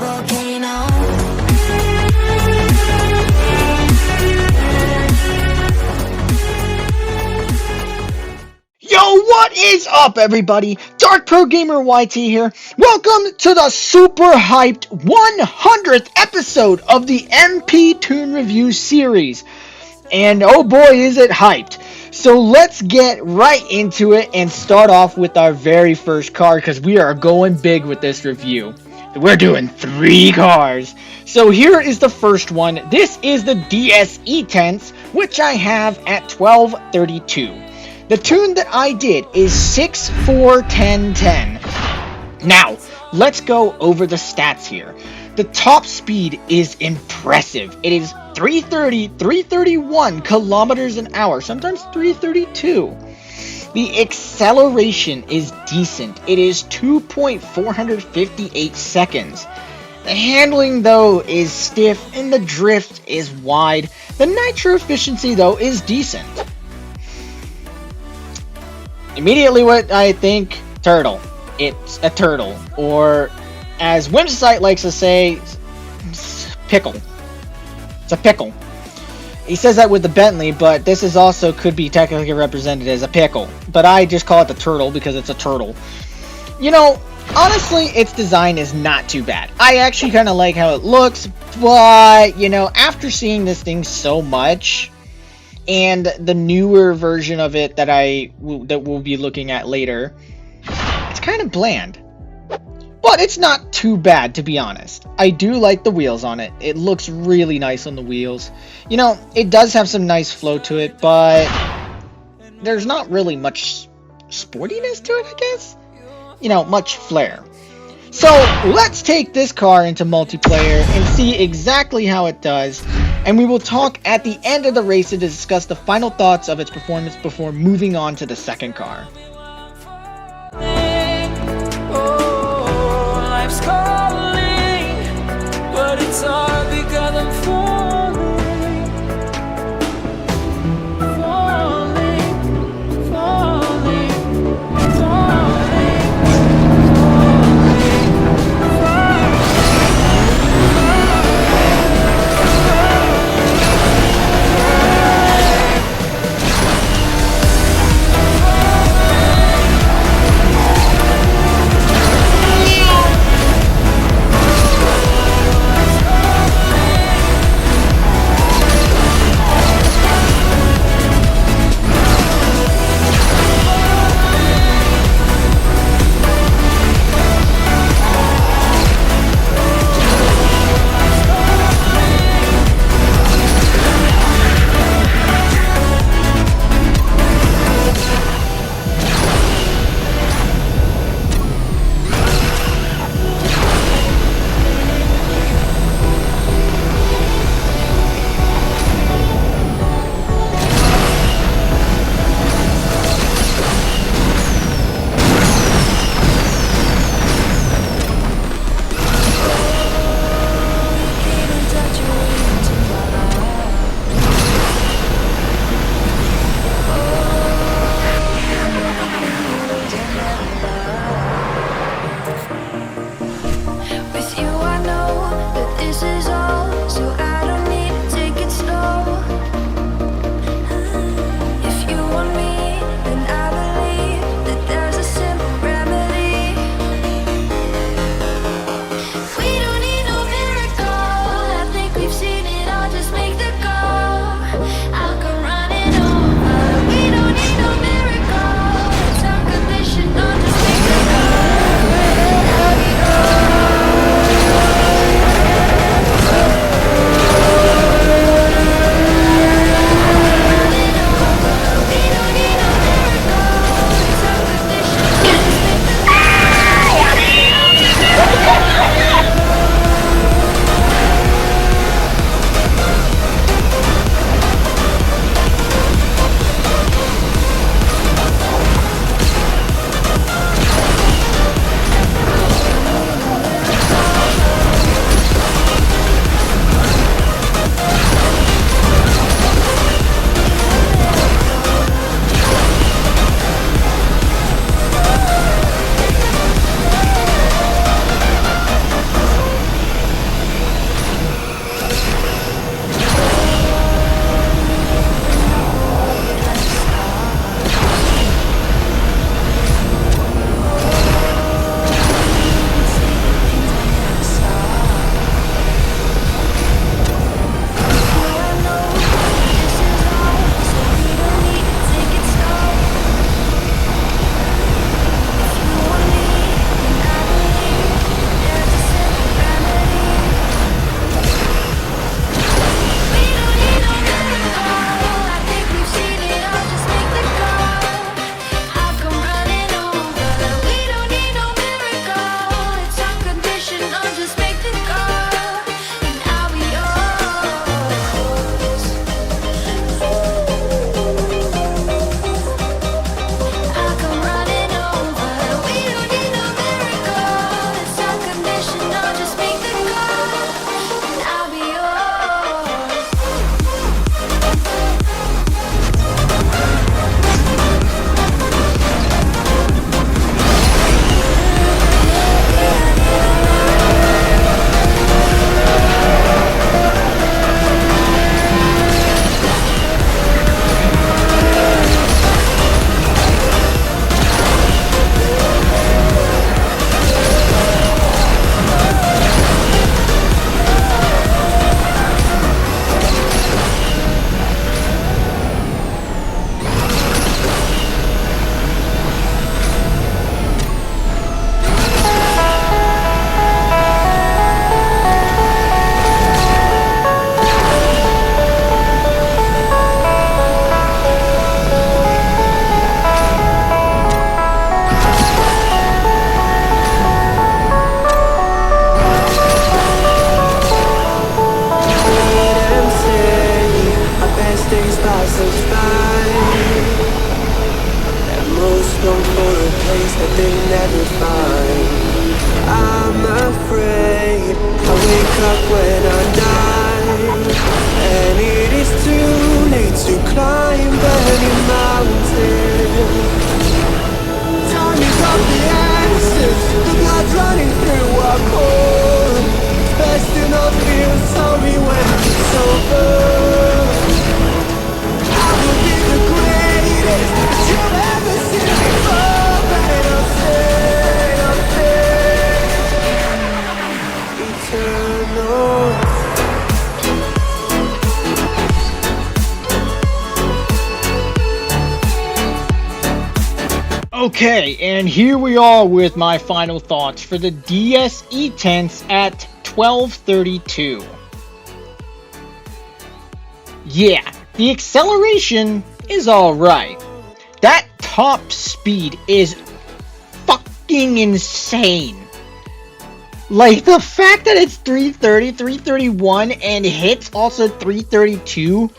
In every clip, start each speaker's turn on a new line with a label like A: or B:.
A: volcano.
B: Yo, what is up, everybody? Dark Pro Gamer YT here. Welcome to the super hyped 100th episode of the MP Toon Review series. And oh boy, is it hyped. So let's get right into it and start off with our very first card, because we are going big with this review. We're doing 3 cars. So here is the first one. This is the in𝗧𝗘𝗡𝗦𝗘, which I have at 1232. The tune that I did is 6-4-10-10. Now, let's go over the stats here. The top speed is impressive. It is 330, 331 kilometers an hour, sometimes 332. The acceleration is decent. It is 2.458 seconds. The handling, though, is stiff, and the drift is wide. The nitro efficiency, though, is decent. Immediately what I think, turtle. It's a turtle. Or, as in𝗧𝗘𝗡𝗦𝗘 likes to say, pickle. It's a pickle. He says that with the Bentley, but this is also could be technically represented as a pickle. But I just call it the turtle because it's a turtle. You know, honestly, its design is not too bad. I actually kind of like how it looks, but, you know, after seeing this thing so much, and the newer version of it that we'll be looking at later, it's kind of bland. But it's not too bad, to be honest. I do like the wheels on it. It looks really nice on the wheels. You know, it does have some nice flow to it, but there's not really much sportiness to it, I guess. You know, much flair. So let's take this car into multiplayer and see exactly how it does. And we will talk at the end of the race to discuss the final thoughts of its performance before moving on to the second car.
C: Life's calling, but it's hard because I'm falling, falling, falling, falling, falling.
B: Okay, and here we are with my final thoughts for the DS E10s at 1232. Yeah, the acceleration is alright. That top speed is fucking insane. Like, the fact that it's 330, 331, and hits also 332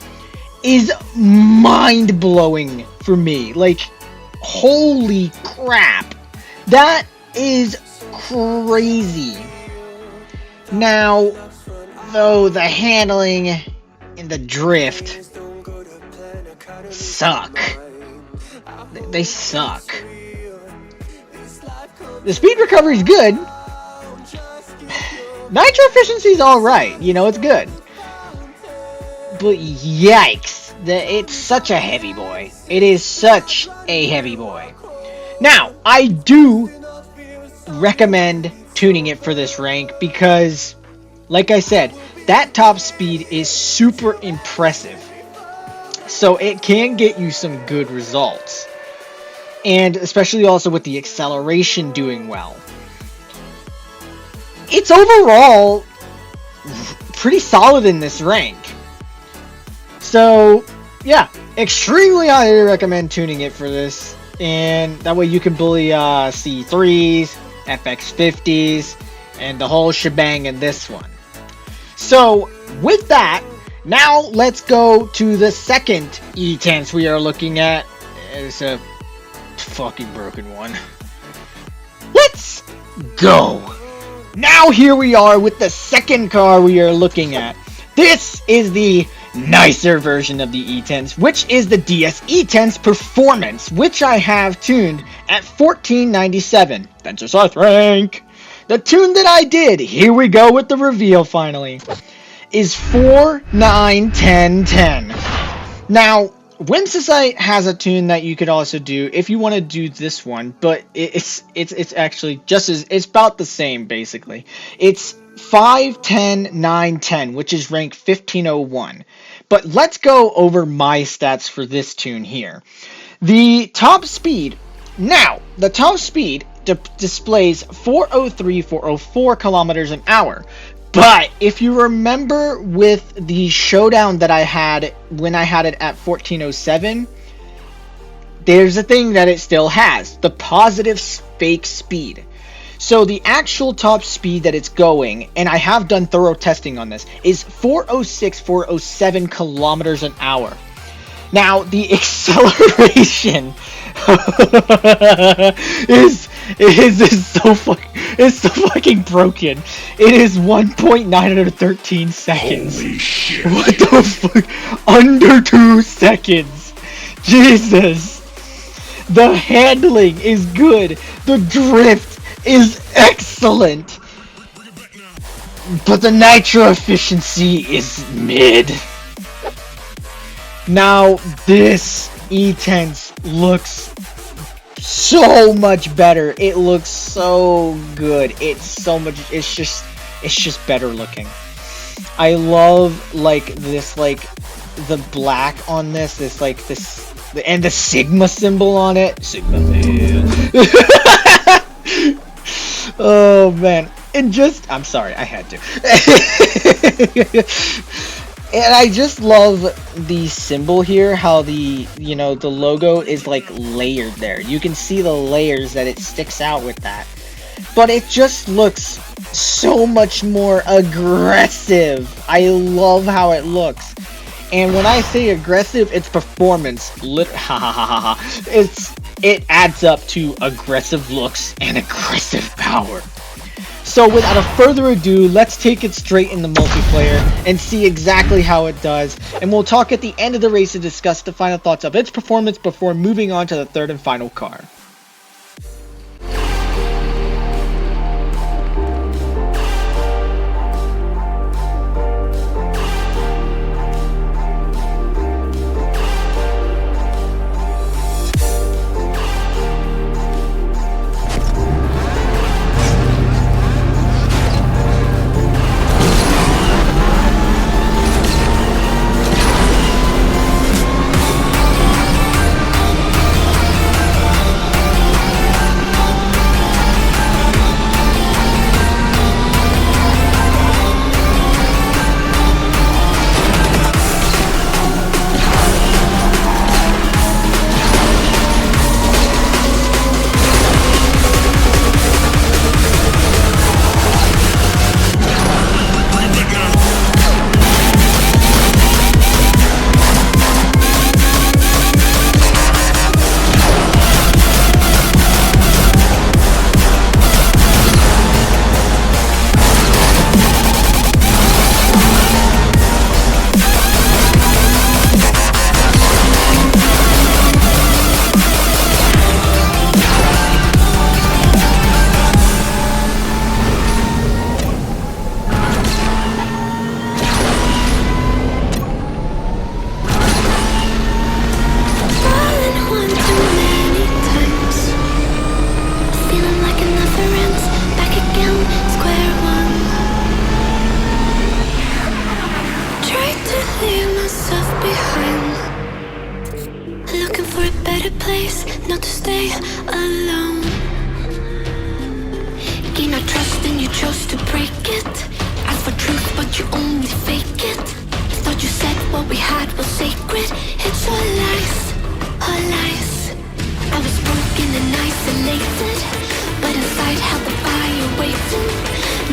B: is mind-blowing for me. Like, holy crap. That is crazy. Now, though, the handling and the drift suck. They suck. The speed recovery is good. Nitro efficiency is alright. You know, it's good. But yikes. It's such a heavy boy. It is such a heavy boy. Now, I do recommend tuning it for this rank because, like I said, that top speed is super impressive. So it can get you some good results. And especially also with the acceleration doing well. It's overall pretty solid in this rank. So, yeah, extremely highly recommend tuning it for this. And that way you can bully C3s, FX50s, and the whole shebang in this one. So, with that, now let's go to the second E10s we are looking at. It's a fucking broken one. Let's go! Now here we are with the second car we are looking at. This is the nicer version of the E10s, which is the DS E10s Performance, which I have tuned at 1497. That's a South rank. The tune that I did, here we go with the reveal finally, is 4, 9, 10, 10. Now, in𝗧𝗘𝗡𝗦𝗘 has a tune that you could also do if you want to do this one, but it's actually just as, it's about the same basically. It's 5, 10, 9, 10, which is rank 1501. But let's go over my stats for this tune here. The top speed. Now, the top speed displays 403, 404 kilometers an hour. But if you remember with the showdown that I had when I had it at 1407, there's a thing that it still has. The positive fake speed. So the actual top speed that it's going, and I have done thorough testing on this, is 406, 407 kilometers an hour. Now, the acceleration is so fucking broken. It is 1.913 seconds.
A: Holy shit.
B: What the fuck? Under 2 seconds. Jesus. The handling is good. The drift is excellent. But the nitro efficiency is mid. Now, this E10s looks so much better. It looks so good. It's just better looking. I love like this, like the black on this and the Sigma symbol on it. Sigma man. Oh man. And just, I'm sorry, I had to. And I just love the symbol here, how the logo is like layered there. You can see the layers that it sticks out with that. But it just looks so much more aggressive. I love how it looks. And when I say aggressive, it's performance. It adds up to aggressive looks and aggressive power. So without further ado, let's take it straight in the multiplayer and see exactly how it does. And we'll talk at the end of the race to discuss the final thoughts of its performance before moving on to the third and final car.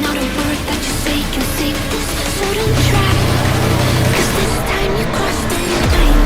A: Not a word that you say can save this, so don't try. 'Cause this time you crossed the line.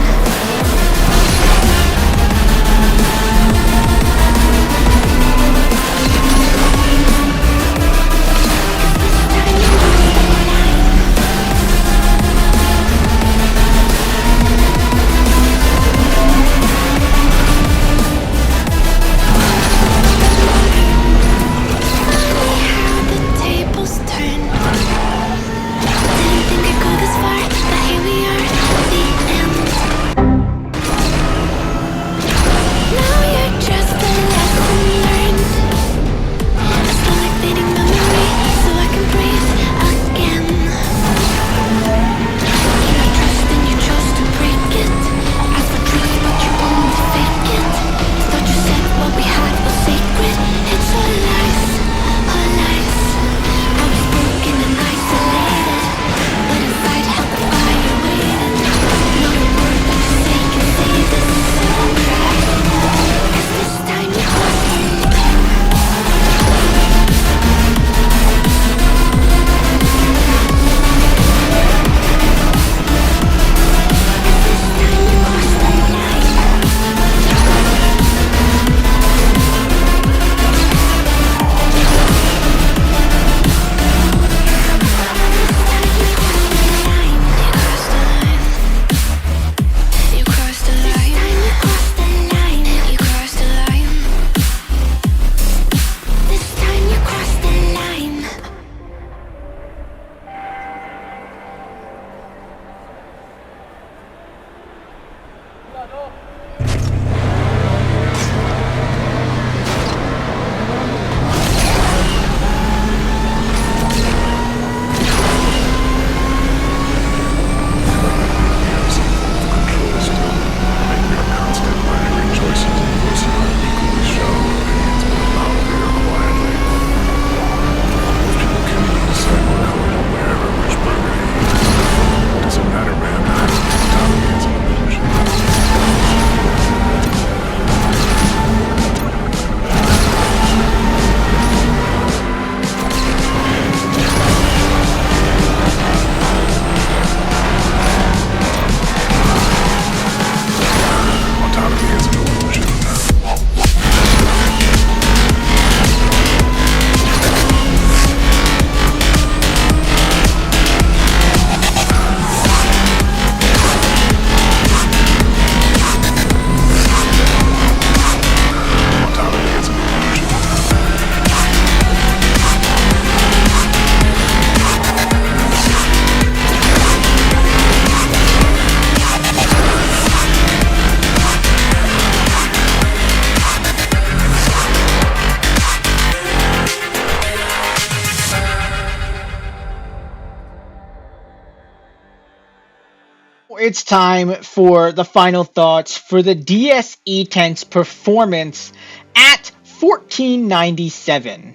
B: It's time for the final thoughts for the DS-E10's performance at 1497.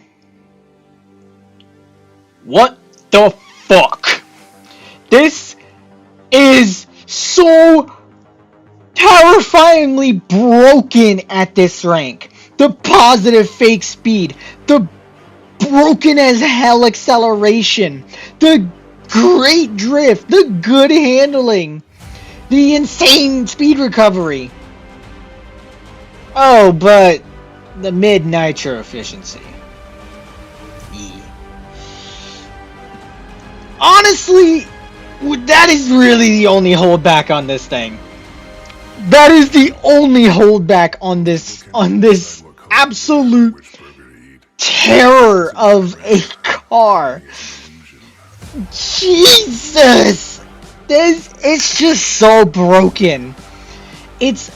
B: What the fuck? This is so terrifyingly broken at this rank. The positive fake speed, the broken as hell acceleration, the great drift, the good handling, the insane speed recovery. Oh, but the mid nitro efficiency. Yeah. Honestly, that is really the only holdback on this thing. That is the only holdback on this absolute terror of a car. Jesus! It's just so broken. It's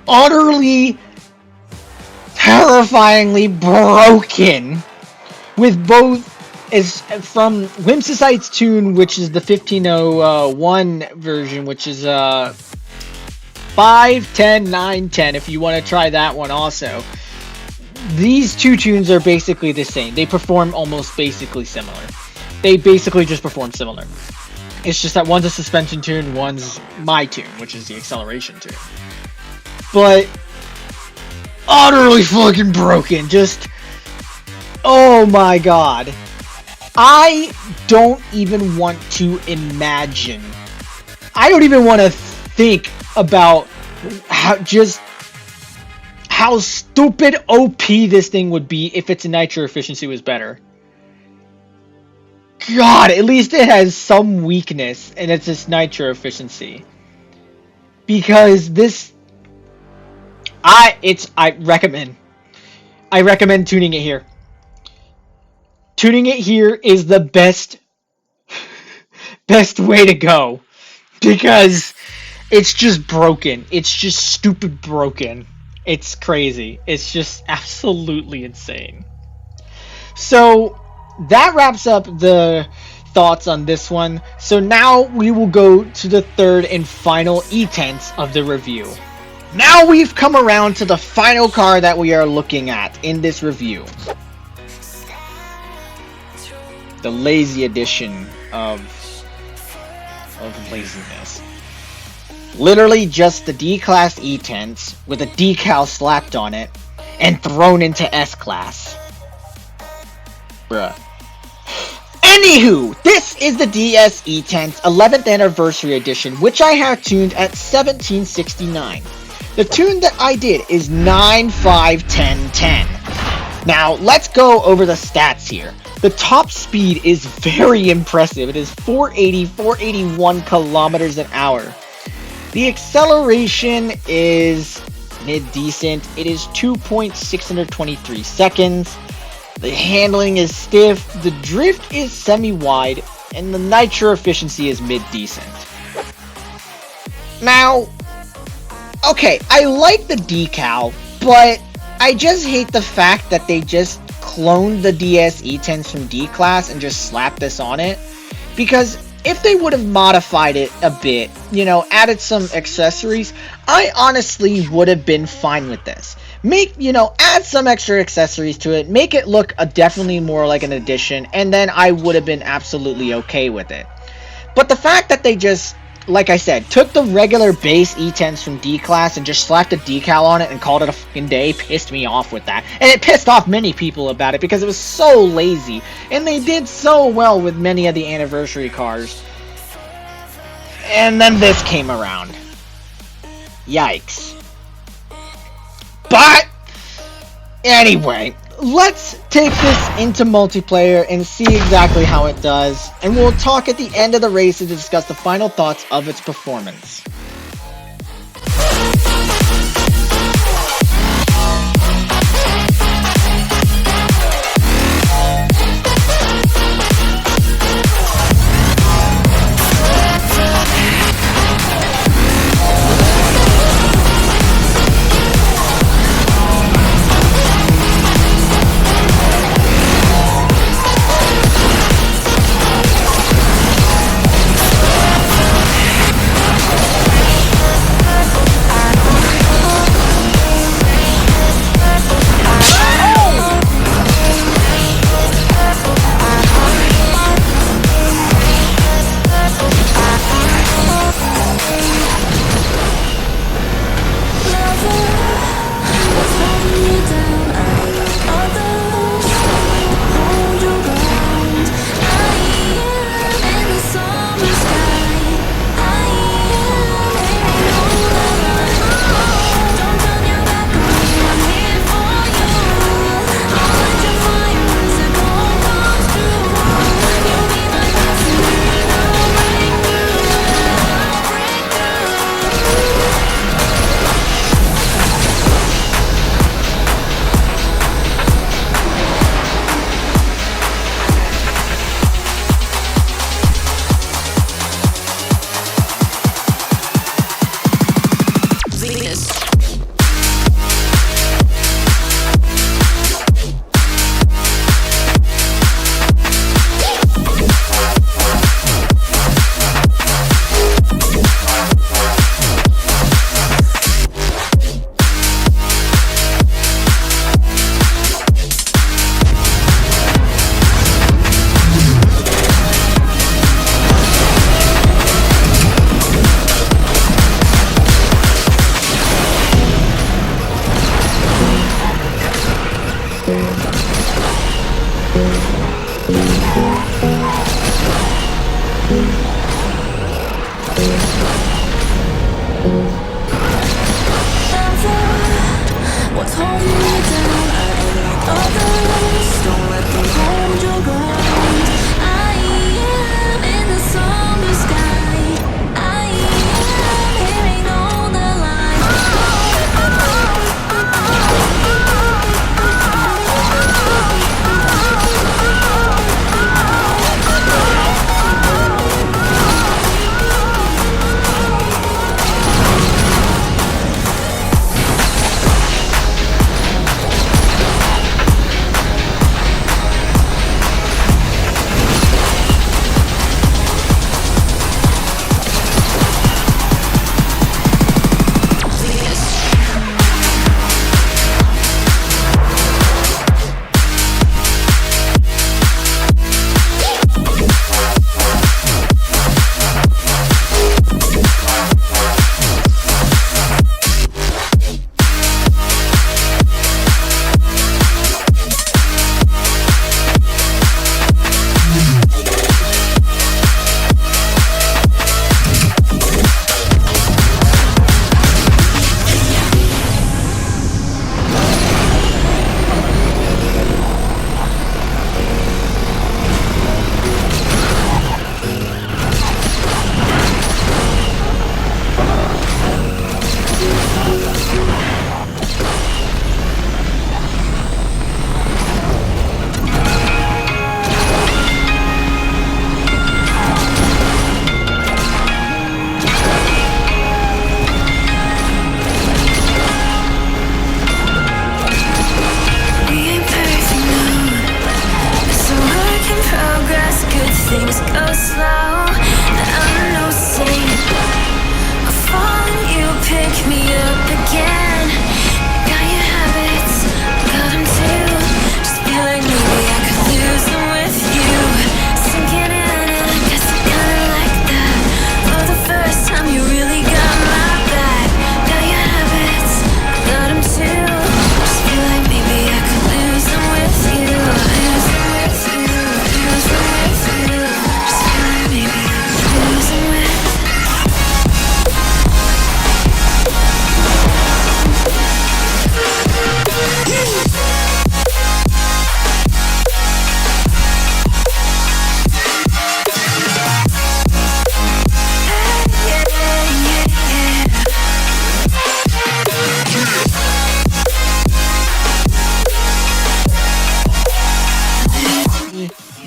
B: utterly, terrifyingly broken. With both, as from in𝗧𝗘𝗡𝗦𝗘's tune, which is the 1501 version, which is 5, 10, 9, 10, if you want to try that one also. These two tunes are basically the same. They perform almost basically similar. They basically just perform similar. It's just that one's a suspension tune, one's my tune, which is the acceleration tune. But utterly fucking broken. Just, oh my god. I don't even want to imagine. I don't even want to think about how stupid OP this thing would be if its nitro efficiency was better. God, at least it has some weakness, and it's its nitro efficiency. Because this, I recommend tuning it here. Tuning it here is the best way to go, because it's just broken. It's just stupid broken. It's crazy. It's just absolutely insane. So that wraps up the thoughts on this one. So now we will go to the third and final in𝗧𝗘𝗡 of the review. Now we've come around to the final card that we are looking at in this review. The lazy edition of laziness. Literally just the D-Class in𝗧𝗘𝗡s with a decal slapped on it and thrown into S-Class. Bruh. Anywho, this is the DS in𝗧𝗘𝗡's 11th anniversary edition, which I have tuned at 1769. The tune that I did is 9-5-10-10. Now, let's go over the stats here. The top speed is very impressive. It is 481 kilometers an hour. The acceleration is mid-decent. It is 2.623 seconds. The handling is stiff. The drift is semi-wide. And the nitro efficiency is mid-decent. Now, okay, I like the decal, but I just hate the fact that they just cloned the DS in𝗧𝗘𝗡s from D-Class and just slapped this on it. Because if they would have modified it a bit, you know, added some accessories, I honestly would have been fine with this. Add some extra accessories to it, make it look definitely more like an addition, and then I would have been absolutely okay with it. But the fact that they just, like I said, took the regular base in𝗧𝗘𝗡s from D-Class and just slapped a decal on it and called it a fucking day pissed me off with that. And it pissed off many people about it because it was so lazy. And they did so well with many of the anniversary cars. And then this came around. Yikes. But, anyway, let's take this into multiplayer and see exactly how it does, and we'll talk at the end of the race to discuss the final thoughts of its performance.
A: What's holding me down? I am like others. Don't let them hold your ground. I am in the summer sky. I am hearing all the things go slow, and I'm no saint. I fall and you pick me up again. Got your habits, got them too. Just feel like maybe I could lose them with you. Sinking in, and I guess I kinda like that. For the first time, you really got my back. Got your habits, got them too. Just feel like maybe I could lose them with you. Lose them with you, lose them with you. Just feel like maybe I could lose them with you.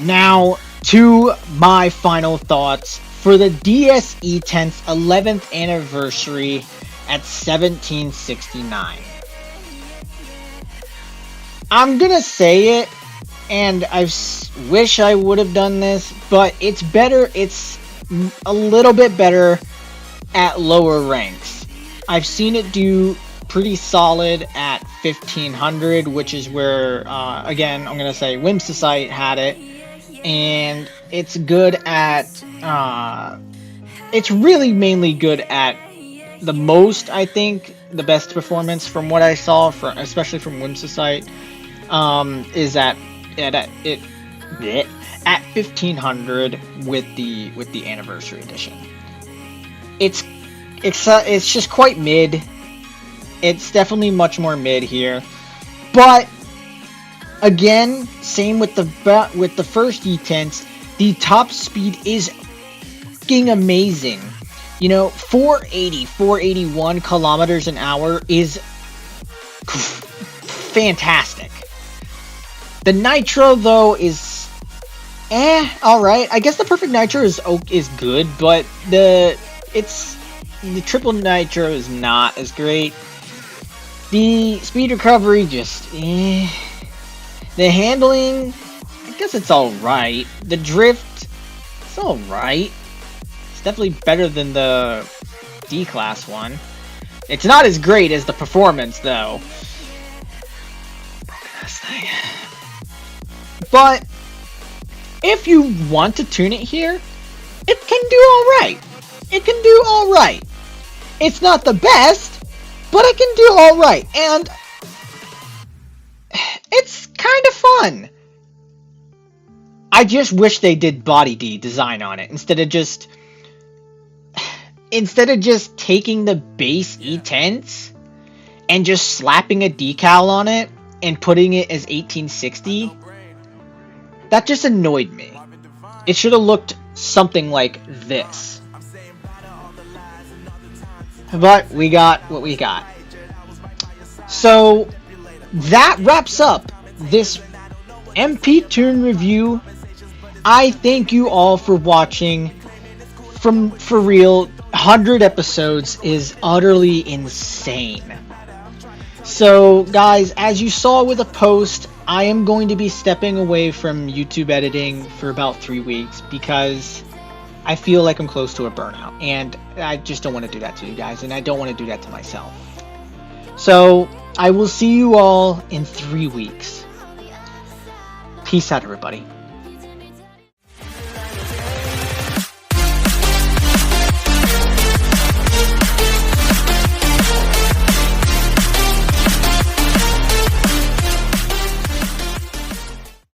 B: Now, to my final thoughts for the DSE 10th 11th anniversary at 1769. I'm gonna say it, and I wish I would have done this, but it's better, it's a little bit better at lower ranks. I've seen it do pretty solid at 1500, which is where, again, I'm gonna say in𝗧𝗘𝗡𝗦𝗘 had it. And it's good at, it's really mainly good at the most, I think, the best performance from what I saw, especially from in𝗧𝗘𝗡𝗦𝗘, is at 1500 with the anniversary edition. It's just quite mid. It's definitely much more mid here, but again, same with the first E10s. The top speed is fucking amazing. You know, 481 kilometers an hour is fantastic. The nitro though is alright. I guess the perfect nitro is good, but the triple nitro is not as great. The speed recovery just The handling, I guess it's alright. The drift, it's alright. It's definitely better than the D-Class one. It's not as great as the performance, though. This thing. But, if you want to tune it here, it can do alright. It can do alright. It's not the best, but it can do alright. And it's kind of fun. I just wish they did body design on it instead of just taking the base E10s and just slapping a decal on it and putting it as 1860. That just annoyed me. It should have looked something like this. But we got what we got. So that wraps up this MP Tune review. I thank you all for watching. For real, 100 episodes is utterly insane. So guys, as you saw with the post, I am going to be stepping away from YouTube editing for about 3 weeks because I feel like I'm close to a burnout, and I just don't want to do that to you guys, and I don't want to do that to myself. So I will see you all in 3 weeks. Peace out, everybody.